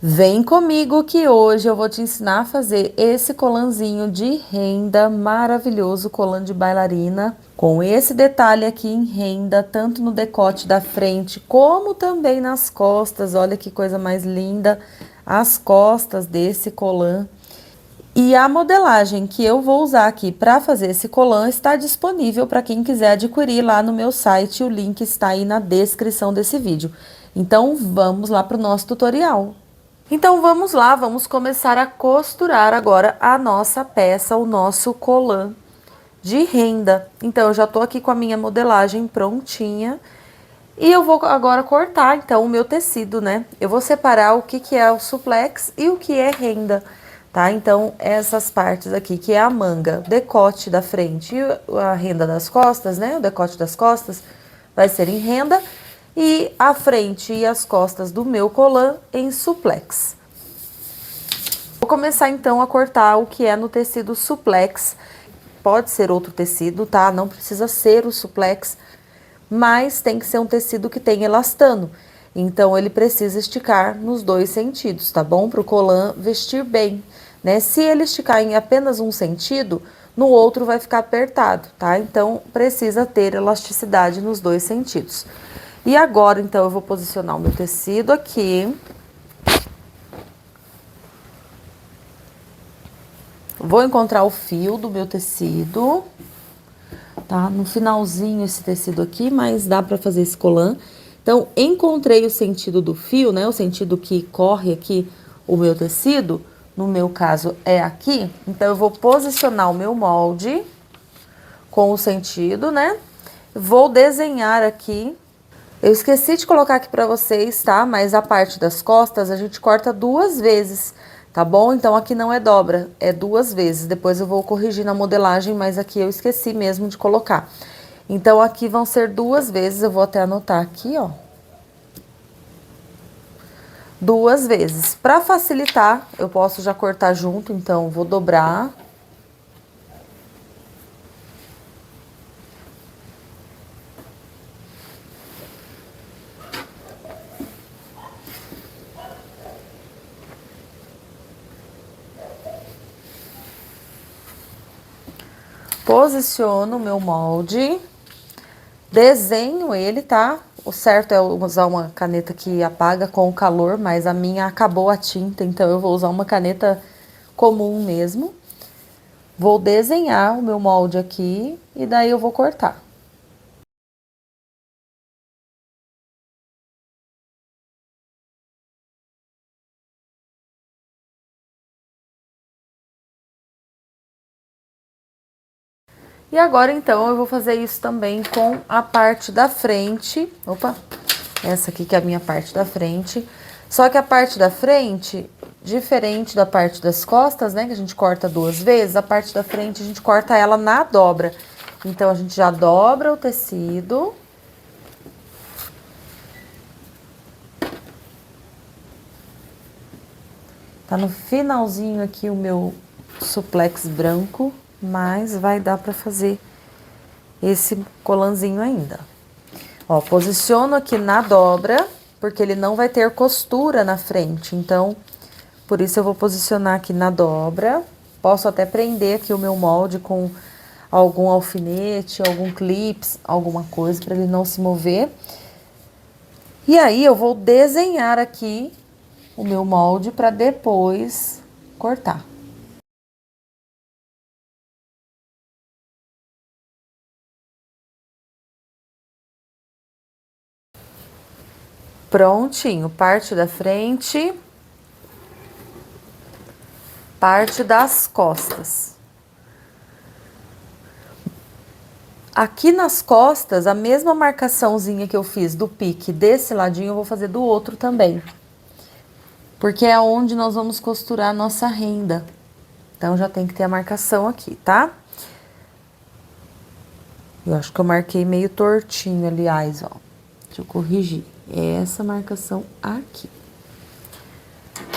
Vem comigo que hoje eu vou te ensinar a fazer esse colanzinho de renda maravilhoso, colan de bailarina, com esse detalhe aqui em renda, tanto no decote da frente como também nas costas. Olha que coisa mais linda, as costas desse colan. E a modelagem que eu vou usar aqui para fazer esse colan está disponível para quem quiser adquirir lá no meu site. O link está aí na descrição desse vídeo. Então, vamos lá para o nosso tutorial. Então, vamos lá, vamos começar a costurar agora a nossa peça, o nosso colan de renda. Então, eu já tô aqui com a minha modelagem prontinha. E eu vou agora cortar, então, o meu tecido, né? Eu vou separar o que é o suplex e o que é renda, tá? Então, essas partes aqui, que é a manga, decote da frente e a renda das costas, né? O decote das costas vai ser em renda e a frente e as costas do meu colan em suplex. Vou começar, então, a cortar o que é no tecido suplex. Pode ser outro tecido, tá? Não precisa ser o suplex, mas tem que ser um tecido que tem elastano. Então, ele precisa esticar nos dois sentidos, tá bom? Para o colan vestir bem, né? Se ele esticar em apenas um sentido, no outro vai ficar apertado, tá? Então, precisa ter elasticidade nos dois sentidos. E agora, então, eu vou posicionar o meu tecido aqui. Vou encontrar o fio do meu tecido, tá? No finalzinho esse tecido aqui, mas dá pra fazer esse colan. Então, encontrei o sentido do fio, né? O sentido que corre aqui o meu tecido, no meu caso é aqui. Então, eu vou posicionar o meu molde com o sentido, né? Vou desenhar aqui. Eu esqueci de colocar aqui pra vocês, tá? Mas a parte das costas a gente corta duas vezes, tá bom? Então, aqui não é dobra, é duas vezes. Depois eu vou corrigir na modelagem, mas aqui eu esqueci mesmo de colocar. Então, aqui vão ser duas vezes, eu vou até anotar aqui, ó. Duas vezes. Pra facilitar, eu posso já cortar junto, então, vou dobrar. Posiciono o meu molde, desenho ele, tá? O certo é usar uma caneta que apaga com o calor, mas a minha acabou a tinta, então eu vou usar uma caneta comum mesmo. Vou desenhar o meu molde aqui e daí eu vou cortar. E agora, então, eu vou fazer isso também com a parte da frente. Opa, essa aqui que é a minha parte da frente. Só que a parte da frente, diferente da parte das costas, né, que a gente corta duas vezes, a parte da frente a gente corta ela na dobra. Então, a gente já dobra o tecido. Tá no finalzinho aqui o meu suplex branco, mas vai dar pra fazer esse colanzinho ainda. Ó, posiciono aqui na dobra, porque ele não vai ter costura na frente, então, por isso eu vou posicionar aqui na dobra. Posso até prender aqui o meu molde com algum alfinete, algum clips, alguma coisa para ele não se mover. E aí, eu vou desenhar aqui o meu molde para depois cortar. Prontinho, parte da frente, parte das costas. Aqui nas costas, a mesma marcaçãozinha que eu fiz do pique desse ladinho, eu vou fazer do outro também. Porque é onde nós vamos costurar a nossa renda. Então, já tem que ter a marcação aqui, tá? Eu acho que eu marquei meio tortinho, aliás, ó. Deixa eu corrigir. É essa marcação aqui.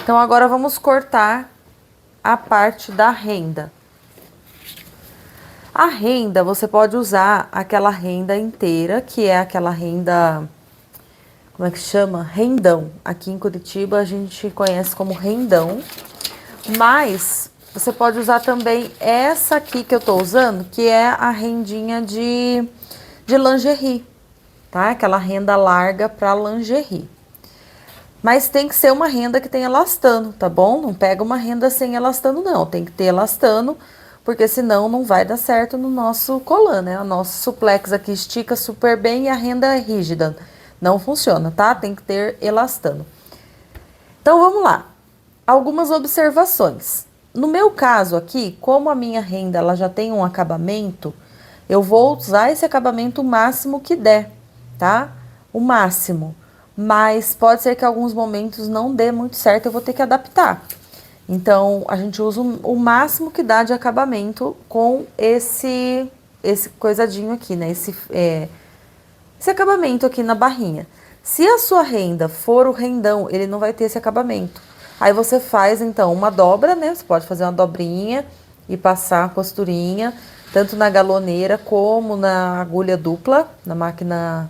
Então, agora vamos cortar a parte da renda. A renda, você pode usar aquela renda inteira, que é aquela renda... como é que chama? Rendão. Aqui em Curitiba a gente conhece como rendão. Mas você pode usar também essa aqui que eu tô usando, que é a rendinha de lingerie, tá? Aquela renda larga para lingerie. Mas tem que ser uma renda que tenha elastano, tá bom? Não pega uma renda sem elastano, não. Tem que ter elastano, porque senão não vai dar certo no nosso colã, né? O nosso suplex aqui estica super bem e a renda é rígida. Não funciona, tá? Tem que ter elastano. Então, vamos lá. Algumas observações. No meu caso aqui, como a minha renda ela já tem um acabamento, eu vou usar esse acabamento o máximo que der, tá? O máximo. Mas pode ser que em alguns momentos não dê muito certo, eu vou ter que adaptar. Então, a gente usa o máximo que dá de acabamento com esse coisadinho aqui, né? Esse acabamento aqui na barrinha. Se a sua renda for o rendão, ele não vai ter esse acabamento. Aí você faz, então, uma dobra, né? Você pode fazer uma dobrinha e passar a costurinha, tanto na galoneira como na agulha dupla, na máquina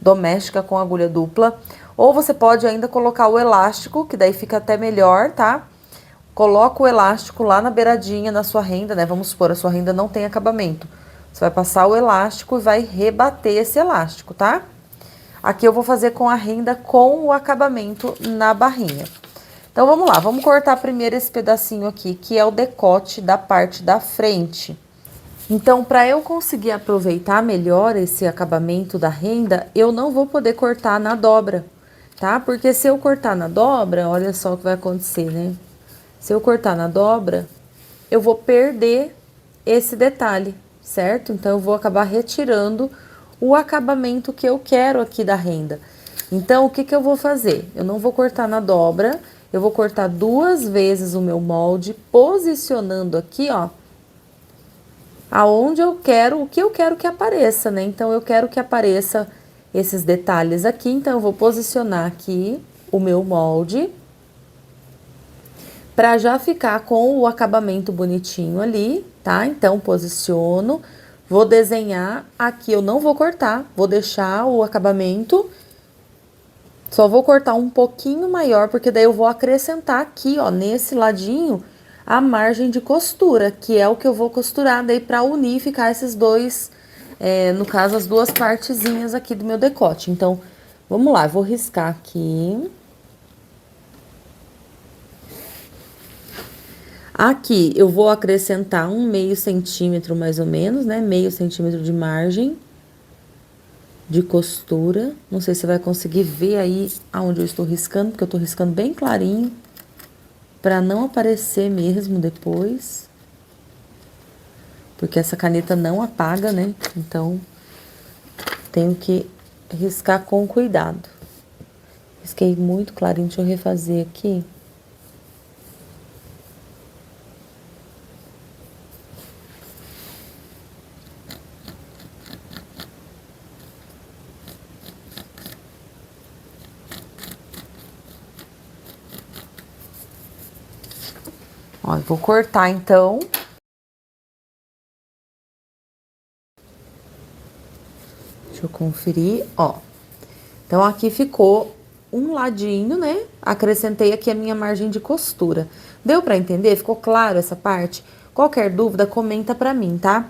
doméstica com agulha dupla. Ou você pode ainda colocar o elástico, que daí fica até melhor, tá? Coloca o elástico lá na beiradinha na sua renda, né? Vamos supor, a sua renda não tem acabamento. Você vai passar o elástico e vai rebater esse elástico, tá? Aqui eu vou fazer com a renda com o acabamento na barrinha. Então, vamos lá. Vamos cortar primeiro esse pedacinho aqui, que é o decote da parte da frente. Então, para eu conseguir aproveitar melhor esse acabamento da renda, eu não vou poder cortar na dobra, tá? Porque se eu cortar na dobra, olha só o que vai acontecer, né? Se eu cortar na dobra, eu vou perder esse detalhe, certo? Então, eu vou acabar retirando o acabamento que eu quero aqui da renda. Então, o que que eu vou fazer? Eu não vou cortar na dobra, eu vou cortar 2 vezes o meu molde, posicionando aqui, ó, aonde eu quero, o que eu quero que apareça, né? Então, eu quero que apareça esses detalhes aqui, então, eu vou posicionar aqui o meu molde para já ficar com o acabamento bonitinho ali, tá? Então, posiciono, vou desenhar aqui, eu não vou cortar, vou deixar o acabamento, só vou cortar um pouquinho maior, porque daí eu vou acrescentar aqui, ó, nesse ladinho, a margem de costura, que é o que eu vou costurar daí para unir e ficar esses dois, no caso, as duas partezinhas aqui do meu decote. Então, vamos lá, eu vou riscar aqui. Aqui, eu vou acrescentar um meio centímetro, mais ou menos, né? Meio centímetro de margem de costura. Não sei se você vai conseguir ver aí aonde eu estou riscando, porque eu tô riscando bem clarinho, para não aparecer mesmo depois. Porque essa caneta não apaga, né? Então, tenho que riscar com cuidado. Risquei muito clarinho, deixa eu refazer aqui. Ó, eu vou cortar então. Deixa eu conferir, ó. Então, aqui ficou um ladinho, né? Acrescentei aqui a minha margem de costura. Deu pra entender? Ficou claro essa parte? Qualquer dúvida, comenta pra mim, tá?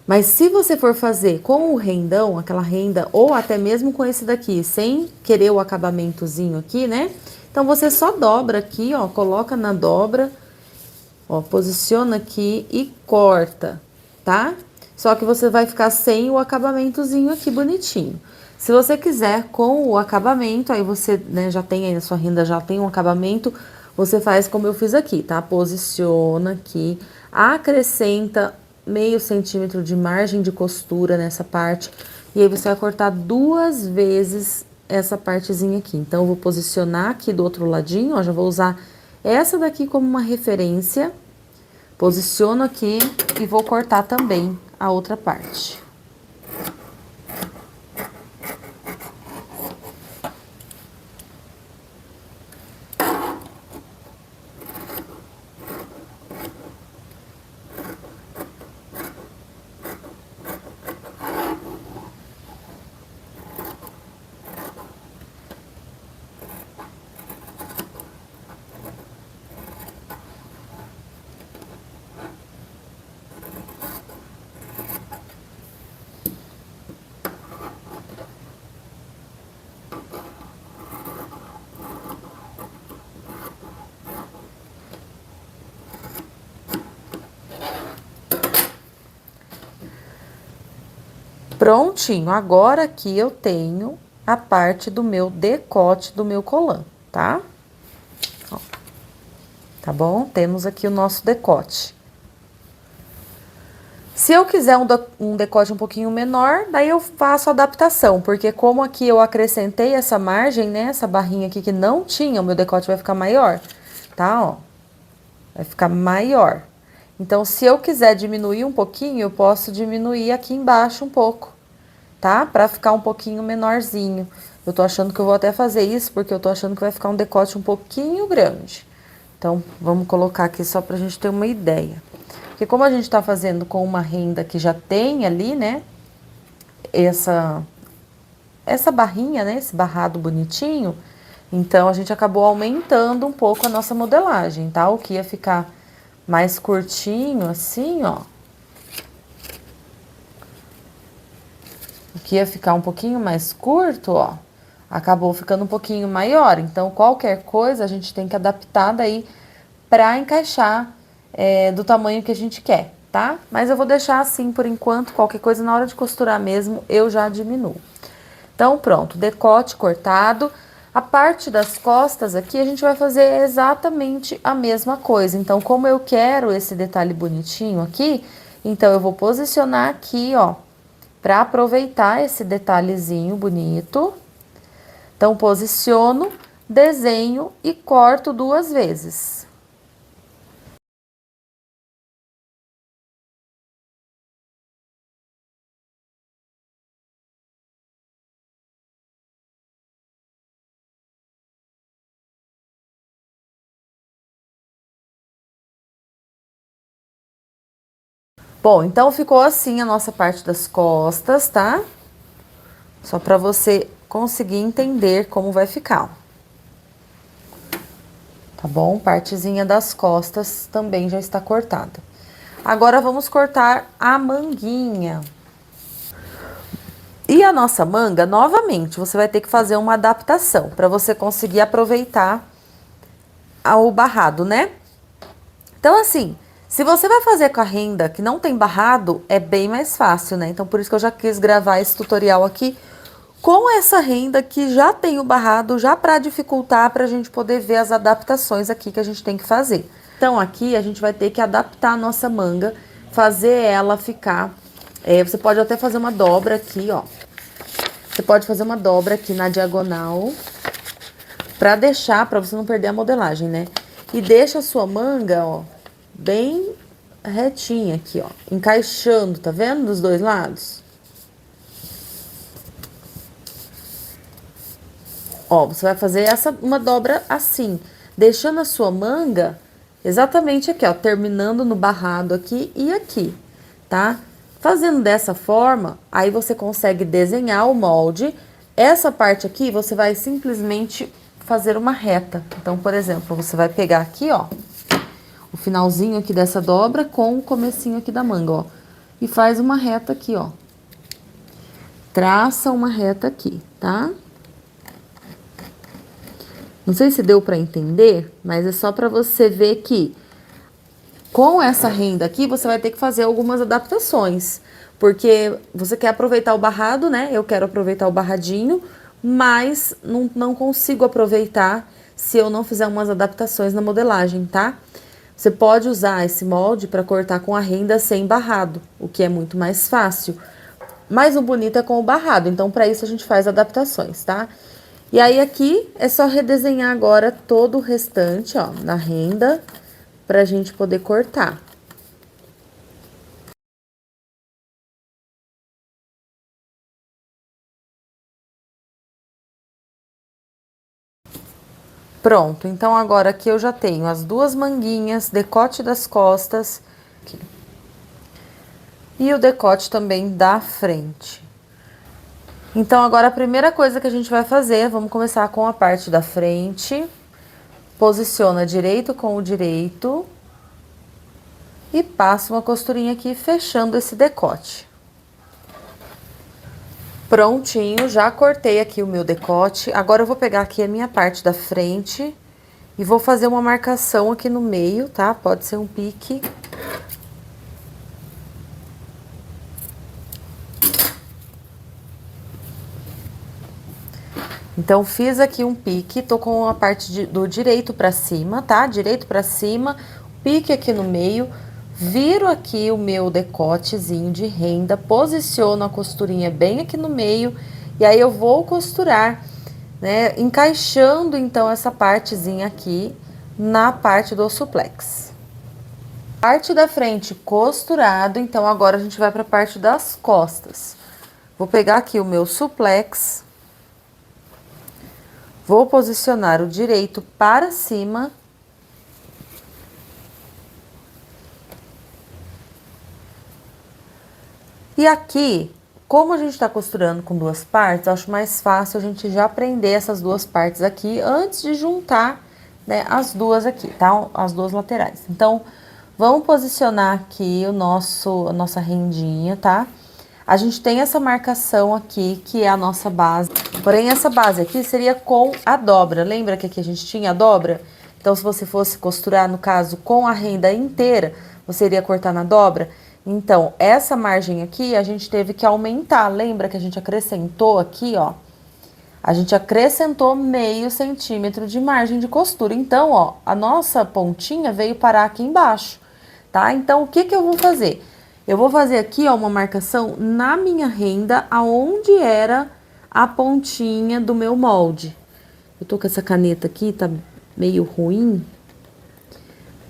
Mas se você for fazer com o rendão, aquela renda, ou até mesmo com esse daqui, sem querer o acabamentozinho aqui, né? Então, você só dobra aqui, ó, coloca na dobra, ó, posiciona aqui e corta, tá? Só que você vai ficar sem o acabamentozinho aqui bonitinho. Se você quiser com o acabamento, aí você, né, já tem aí na sua renda, já tem um acabamento, você faz como eu fiz aqui, tá? Posiciona aqui, acrescenta meio centímetro de margem de costura nessa parte, e aí você vai cortar 2 vezes essa partezinha aqui. Então, eu vou posicionar aqui do outro ladinho, ó, já vou usar essa daqui como uma referência, posiciono aqui e vou cortar também a outra parte. Prontinho, agora aqui eu tenho a parte do meu decote do meu colã, tá? Ó, tá bom? Temos aqui o nosso decote. Se eu quiser um decote um pouquinho menor, daí eu faço a adaptação, porque como aqui eu acrescentei essa margem, né, essa barrinha aqui que não tinha, o meu decote vai ficar maior, tá, ó? Vai ficar maior. Então, se eu quiser diminuir um pouquinho, eu posso diminuir aqui embaixo um pouco, tá? Pra ficar um pouquinho menorzinho. Eu tô achando que eu vou até fazer isso, porque eu tô achando que vai ficar um decote um pouquinho grande. Então, vamos colocar aqui só pra gente ter uma ideia. Porque como a gente tá fazendo com uma renda que já tem ali, né? Essa barrinha, né? Esse barrado bonitinho. Então, a gente acabou aumentando um pouco a nossa modelagem, tá? O que ia ficar mais curtinho, assim, ó. O que ia ficar um pouquinho mais curto, ó, acabou ficando um pouquinho maior. Então, qualquer coisa a gente tem que adaptar daí pra encaixar do tamanho que a gente quer, tá? Mas eu vou deixar assim por enquanto, qualquer coisa na hora de costurar mesmo, eu já diminuo. Então, pronto, decote cortado. A parte das costas aqui, a gente vai fazer exatamente a mesma coisa. Então, como eu quero esse detalhe bonitinho aqui, então eu vou posicionar aqui, ó, para aproveitar esse detalhezinho bonito. Então, posiciono, desenho e corto 2 vezes. Bom, então ficou assim a nossa parte das costas, tá? Só para você conseguir entender como vai ficar. Tá bom? Partezinha das costas também já está cortada. Agora vamos cortar a manguinha. E a nossa manga, novamente, você vai ter que fazer uma adaptação para você conseguir aproveitar o barrado, né? Então, assim, se você vai fazer com a renda que não tem barrado, é bem mais fácil, né? Então, por isso que eu já quis gravar esse tutorial aqui com essa renda que já tem o barrado, já para dificultar, para a gente poder ver as adaptações aqui que a gente tem que fazer. Então, aqui a gente vai ter que adaptar a nossa manga, fazer ela ficar... você pode até fazer uma dobra aqui, ó. Você pode fazer uma dobra aqui na diagonal, para deixar, para você não perder a modelagem, né? E deixa a sua manga, ó, bem retinha aqui, ó, encaixando, tá vendo? Dos 2 lados. Ó, você vai fazer uma dobra assim, deixando a sua manga exatamente aqui, ó, terminando no barrado aqui e aqui, tá? Fazendo dessa forma, aí você consegue desenhar o molde. Essa parte aqui, você vai simplesmente fazer uma reta. Então, por exemplo, você vai pegar aqui, ó, o finalzinho aqui dessa dobra com o comecinho aqui da manga, ó. E faz uma reta aqui, ó. Traça uma reta aqui, tá? Não sei se deu pra entender, mas é só pra você ver que com essa renda aqui, você vai ter que fazer algumas adaptações. Porque você quer aproveitar o barrado, né? Eu quero aproveitar o barradinho, mas não consigo aproveitar se eu não fizer umas adaptações na modelagem, tá? Você pode usar esse molde para cortar com a renda sem barrado, o que é muito mais fácil. Mas o bonito é com o barrado, então para isso a gente faz adaptações, tá? E aí aqui é só redesenhar agora todo o restante, ó, na renda, pra gente poder cortar. Pronto, então agora aqui eu já tenho as 2 manguinhas, decote das costas aqui, e o decote também da frente. Então, agora a primeira coisa que a gente vai fazer, vamos começar com a parte da frente. Posiciona direito com o direito. E passa uma costurinha aqui, fechando esse decote. Prontinho, já cortei aqui o meu decote. Agora eu vou pegar aqui a minha parte da frente e vou fazer uma marcação aqui no meio, tá? Pode ser um pique. Então, fiz aqui um pique, tô com a parte do direito pra cima, tá? Direito pra cima, pique aqui no meio, viro aqui o meu decotezinho de renda, posiciono a costurinha bem aqui no meio, e aí eu vou costurar, né? Encaixando, então, essa partezinha aqui na parte do suplex. Parte da frente costurado, então agora a gente vai pra parte das costas. Vou pegar aqui o meu suplex. Vou posicionar o direito para cima. E aqui, como a gente tá costurando com duas partes, acho mais fácil a gente já prender essas duas partes aqui antes de juntar, né, as duas aqui, tá? As duas laterais. Então, vamos posicionar aqui a nossa rendinha, tá? A gente tem essa marcação aqui, que é a nossa base. Porém, essa base aqui seria com a dobra. Lembra que aqui a gente tinha a dobra? Então, se você fosse costurar, no caso, com a renda inteira, você iria cortar na dobra? Então, essa margem aqui, a gente teve que aumentar. Lembra que a gente acrescentou aqui, ó? A gente acrescentou meio centímetro de margem de costura. Então, ó, a nossa pontinha veio parar aqui embaixo, tá? Então, o que que eu vou fazer? Eu vou fazer aqui, ó, uma marcação na minha renda, aonde era a pontinha do meu molde. Eu tô com essa caneta aqui, tá meio ruim.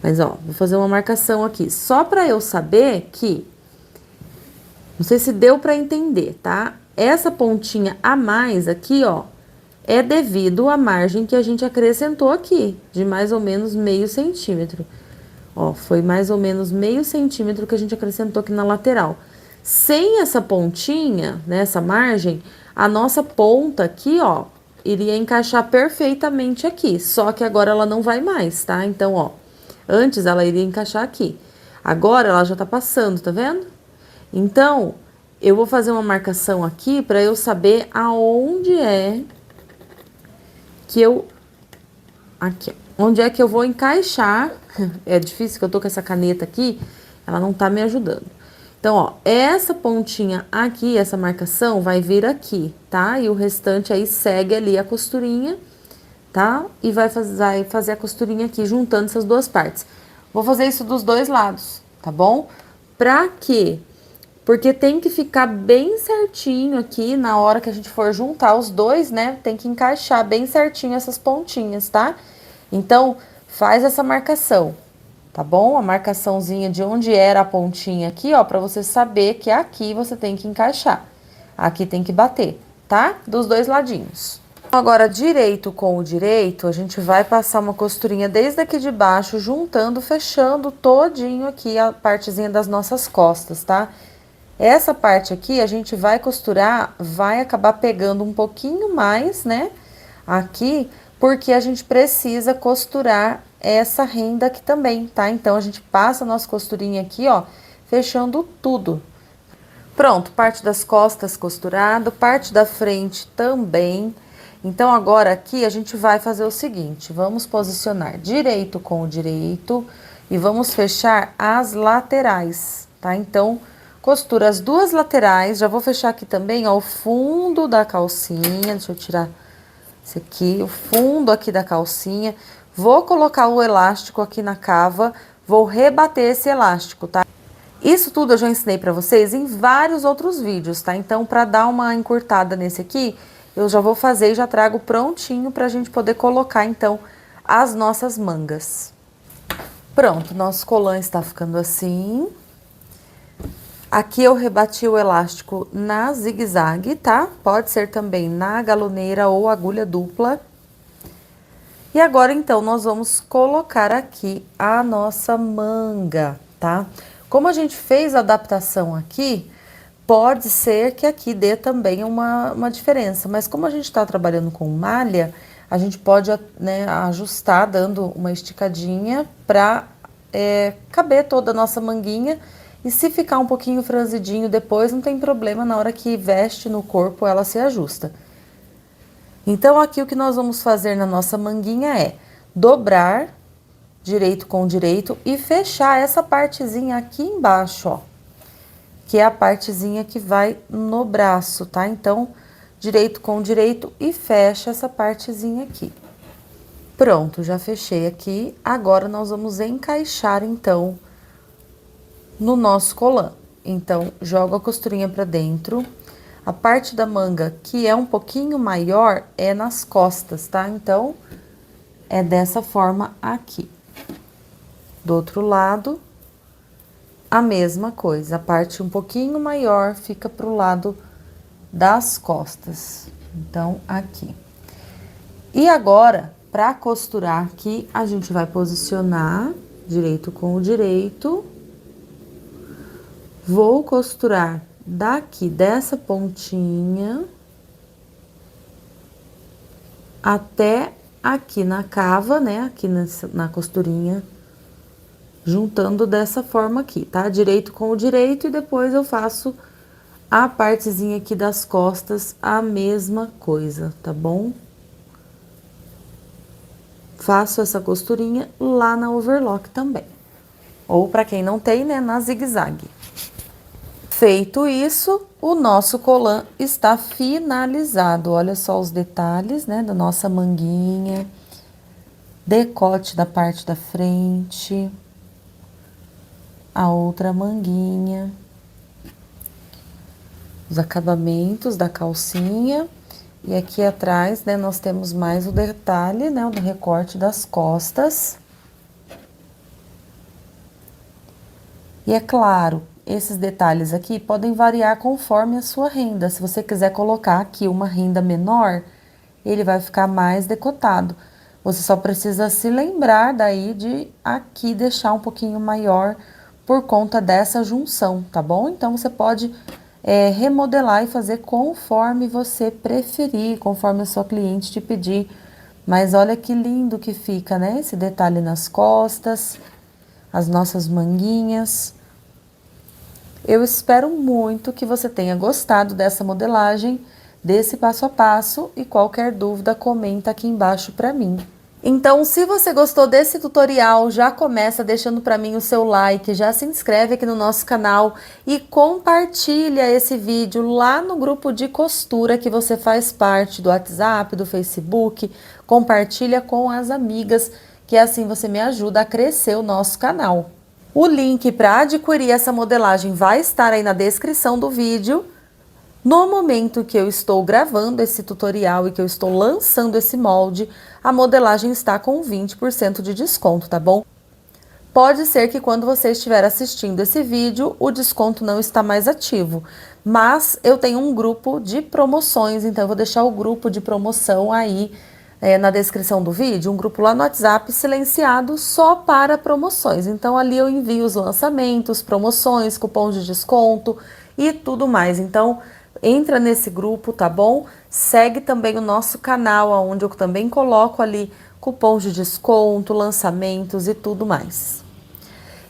Mas, ó, vou fazer uma marcação aqui, só pra eu saber que... Não sei se deu pra entender, tá? Essa pontinha a mais aqui, ó, é devido à margem que a gente acrescentou aqui, de mais ou menos meio centímetro. Ó, foi mais ou menos meio centímetro que a gente acrescentou aqui na lateral. Sem essa pontinha, né, essa margem, a nossa ponta aqui, ó, iria encaixar perfeitamente aqui. Só que agora ela não vai mais, tá? Então, ó, antes ela iria encaixar aqui. Agora ela já tá passando, tá vendo? Então, eu vou fazer uma marcação aqui pra eu saber aonde é que eu... Aqui, ó. Onde é que eu vou encaixar? É difícil que eu tô com essa caneta aqui, ela não tá me ajudando. Então, ó, essa pontinha aqui, essa marcação, vai vir aqui, tá? E o restante aí segue ali a costurinha, tá? E vai fazer a costurinha aqui, juntando essas duas partes. Vou fazer isso dos dois lados, tá bom? Pra quê? Porque tem que ficar bem certinho aqui, na hora que a gente for juntar os dois, né? Tem que encaixar bem certinho essas pontinhas, tá? Então, faz essa marcação, tá bom? A marcaçãozinha de onde era a pontinha aqui, ó, pra você saber que aqui você tem que encaixar. Aqui tem que bater, tá? Dos dois ladinhos. Agora, direito com o direito, a gente vai passar uma costurinha desde aqui de baixo, juntando, fechando todinho aqui a partezinha das nossas costas, tá? Essa parte aqui, a gente vai costurar, vai acabar pegando um pouquinho mais, né? Aqui, porque a gente precisa costurar essa renda aqui também, tá? Então, a gente passa a nossa costurinha aqui, ó, fechando tudo. Pronto, parte das costas costurado, parte da frente também. Então, agora aqui a gente vai fazer o seguinte, vamos posicionar direito com o direito e vamos fechar as laterais, tá? Então, costura as duas laterais, já vou fechar aqui também, ó, o fundo da calcinha, deixa eu tirar esse aqui, o fundo aqui da calcinha. Vou colocar o elástico aqui na cava, vou rebater esse elástico, tá? Isso tudo eu já ensinei pra vocês em vários outros vídeos, tá? Então, pra dar uma encurtada nesse aqui, eu já vou fazer e já trago prontinho pra gente poder colocar, então, as nossas mangas. Pronto, nosso colã está ficando assim. Aqui eu rebati o elástico na zigue-zague, tá? Pode ser também na galoneira ou agulha dupla. E agora, então, nós vamos colocar aqui a nossa manga, tá? Como a gente fez a adaptação aqui, pode ser que aqui dê também uma diferença. Mas como a gente tá trabalhando com malha, a gente pode, né, ajustar dando uma esticadinha pra caber toda a nossa manguinha. E se ficar um pouquinho franzidinho depois, não tem problema, na hora que veste no corpo, ela se ajusta. Então, aqui o que nós vamos fazer na nossa manguinha é dobrar direito com direito e fechar essa partezinha aqui embaixo, ó. Que é a partezinha que vai no braço, tá? Então, direito com direito e fecha essa partezinha aqui. Pronto, já fechei aqui. Agora, nós vamos encaixar, então, no nosso colã. Então, jogo a costurinha pra dentro. A parte da manga, que é um pouquinho maior, é nas costas, tá? Então, é dessa forma aqui. Do outro lado, a mesma coisa. A parte um pouquinho maior fica pro lado das costas. Então, aqui. E agora, para costurar aqui, a gente vai posicionar direito com o direito. Vou costurar daqui dessa pontinha até aqui na cava, né? Aqui na costurinha, juntando dessa forma aqui, tá? Direito com o direito e depois eu faço a partezinha aqui das costas, a mesma coisa, tá bom? Faço essa costurinha lá na overlock também. Ou para quem não tem, né, na zigue-zague. Feito isso, o nosso colã está finalizado. Olha só os detalhes, né, da nossa manguinha. Decote da parte da frente. A outra manguinha. Os acabamentos da calcinha. E aqui atrás, né, nós temos mais o detalhe, né, do recorte das costas. E é claro, esses detalhes aqui podem variar conforme a sua renda. Se você quiser colocar aqui uma renda menor, ele vai ficar mais decotado. Você só precisa se lembrar daí de aqui deixar um pouquinho maior por conta dessa junção, tá bom? Então, você pode remodelar e fazer conforme você preferir, conforme a sua cliente te pedir. Mas olha que lindo que fica, né? Esse detalhe nas costas, as nossas manguinhas. Eu espero muito que você tenha gostado dessa modelagem, desse passo a passo, e qualquer dúvida comenta aqui embaixo para mim. Então, se você gostou desse tutorial, já começa deixando para mim o seu like, já se inscreve aqui no nosso canal e compartilha esse vídeo lá no grupo de costura que você faz parte do WhatsApp, do Facebook. Compartilha com as amigas, que assim você me ajuda a crescer o nosso canal. O link para adquirir essa modelagem vai estar aí na descrição do vídeo. No momento que eu estou gravando esse tutorial e que eu estou lançando esse molde, a modelagem está com 20% de desconto, tá bom? Pode ser que quando você estiver assistindo esse vídeo, o desconto não está mais ativo, mas eu tenho um grupo de promoções, então eu vou deixar o grupo de promoção aí na descrição do vídeo, um grupo lá no WhatsApp silenciado só para promoções. Então ali eu envio os lançamentos, promoções, cupons de desconto e tudo mais. Então, entra nesse grupo, tá bom? Segue também o nosso canal, onde eu também coloco ali cupons de desconto, lançamentos e tudo mais.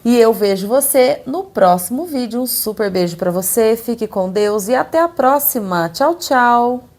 E eu vejo você no próximo vídeo. Um super beijo pra você, fique com Deus e até a próxima. Tchau, tchau!